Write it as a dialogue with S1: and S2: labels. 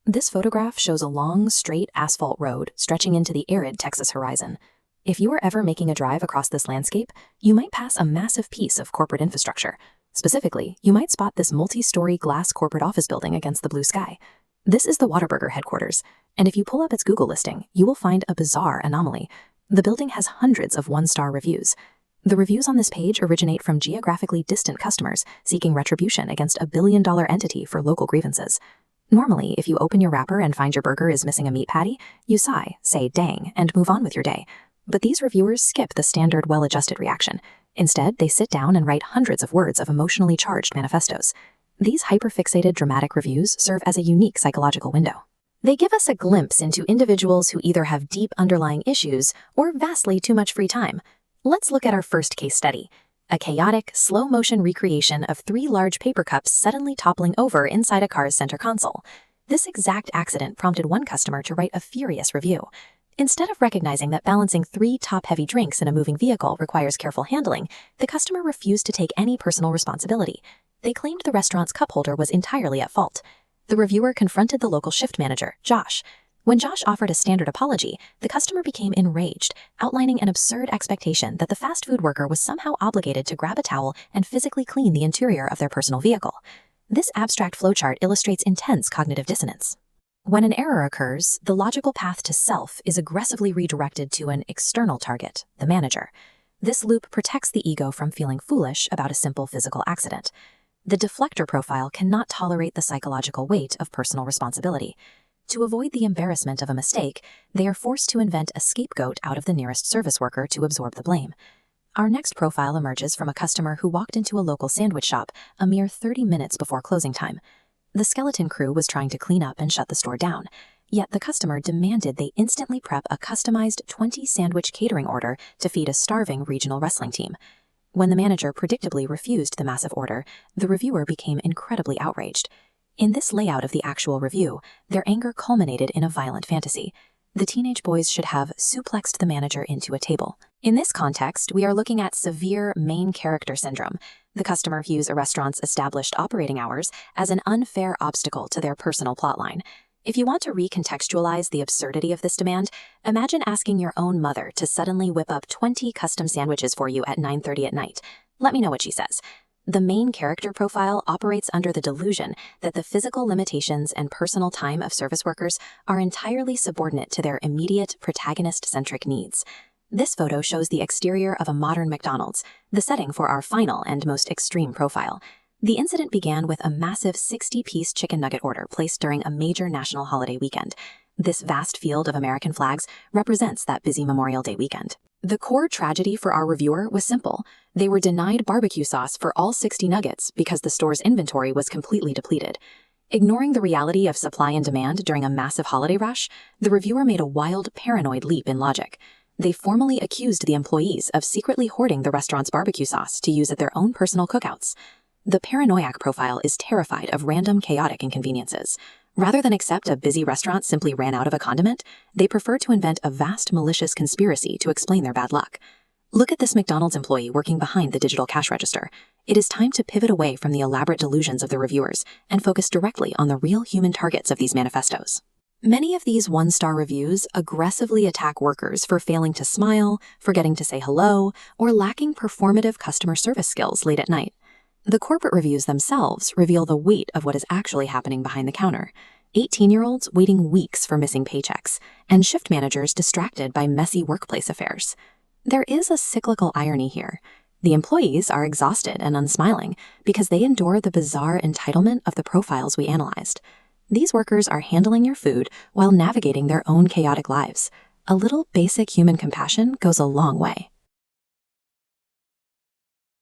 S1: This photograph shows a long, straight asphalt road stretching into the arid Texas horizon. If you are ever making a drive across this landscape, you might pass a massive piece of corporate infrastructure. Specifically, you might spot this multi-story glass corporate office building against the blue sky. This is the Whataburger headquarters, and if you pull up its Google listing, you will find a bizarre anomaly. The building has hundreds of one-star reviews. The reviews on this page originate from geographically distant customers seeking retribution against a billion-dollar entity for local grievances. Normally, if you open your wrapper and find your burger is missing a meat patty, you sigh, say dang, and move on with your day. But these reviewers skip the standard well-adjusted reaction. Instead, they sit down and write hundreds of words of emotionally charged manifestos. These hyperfixated dramatic reviews serve as a unique psychological window. They give us a glimpse into individuals who either have deep underlying issues or vastly too much free time. Let's look at our first case study. A chaotic, slow-motion recreation of 3 large paper cups suddenly toppling over inside a car's center console. This exact accident prompted one customer to write a furious review. Instead of recognizing that balancing 3 top-heavy drinks in a moving vehicle requires careful handling, the customer refused to take any personal responsibility. They claimed the restaurant's cup holder was entirely at fault. The reviewer confronted the local shift manager, Josh. When Josh offered a standard apology, the customer became enraged, outlining an absurd expectation that the fast food worker was somehow obligated to grab a towel and physically clean the interior of their personal vehicle. This abstract flowchart illustrates intense cognitive dissonance. When an error occurs, the logical path to self is aggressively redirected to an external target, the manager. This loop protects the ego from feeling foolish about a simple physical accident. The deflector profile cannot tolerate the psychological weight of personal responsibility. To avoid the embarrassment of a mistake, they are forced to invent a scapegoat out of the nearest service worker to absorb the blame. Our next profile emerges from a customer who walked into a local sandwich shop a mere 30 minutes before closing time. The skeleton crew was trying to clean up and shut the store down, yet the customer demanded they instantly prep a customized 20-sandwich catering order to feed a starving regional wrestling team. When the manager predictably refused the massive order, the reviewer became incredibly outraged. In this layout of the actual review, their anger culminated in a violent fantasy. The teenage boys should have suplexed the manager into a table. In this context, we are looking at severe main character syndrome. The customer views a restaurant's established operating hours as an unfair obstacle to their personal plotline. If you want to recontextualize the absurdity of this demand, imagine asking your own mother to suddenly whip up 20 custom sandwiches for you at 9:30 at night. Let me know what she says. The main character profile operates under the delusion that the physical limitations and personal time of service workers are entirely subordinate to their immediate, protagonist-centric needs. This photo shows the exterior of a modern McDonald's, the setting for our final and most extreme profile. The incident began with a massive 60-piece chicken nugget order placed during a major national holiday weekend. This vast field of American flags represents that busy Memorial Day weekend. The core tragedy for our reviewer was simple. They were denied barbecue sauce for all 60 nuggets because the store's inventory was completely depleted. Ignoring the reality of supply and demand during a massive holiday rush, the reviewer made a wild, paranoid leap in logic. They formally accused the employees of secretly hoarding the restaurant's barbecue sauce to use at their own personal cookouts. The paranoiac profile is terrified of random, chaotic inconveniences. Rather than accept a busy restaurant simply ran out of a condiment, they prefer to invent a vast malicious conspiracy to explain their bad luck. Look at this McDonald's employee working behind the digital cash register. It is time to pivot away from the elaborate delusions of the reviewers and focus directly on the real human targets of these manifestos. Many of these one-star reviews aggressively attack workers for failing to smile, forgetting to say hello, or lacking performative customer service skills late at night. The corporate reviews themselves reveal the weight of what is actually happening behind the counter. 18-year-olds waiting weeks for missing paychecks, and shift managers distracted by messy workplace affairs. There is a cyclical irony here. The employees are exhausted and unsmiling because they endure the bizarre entitlement of the profiles we analyzed. These workers are handling your food while navigating their own chaotic lives. A little basic human compassion goes a long way.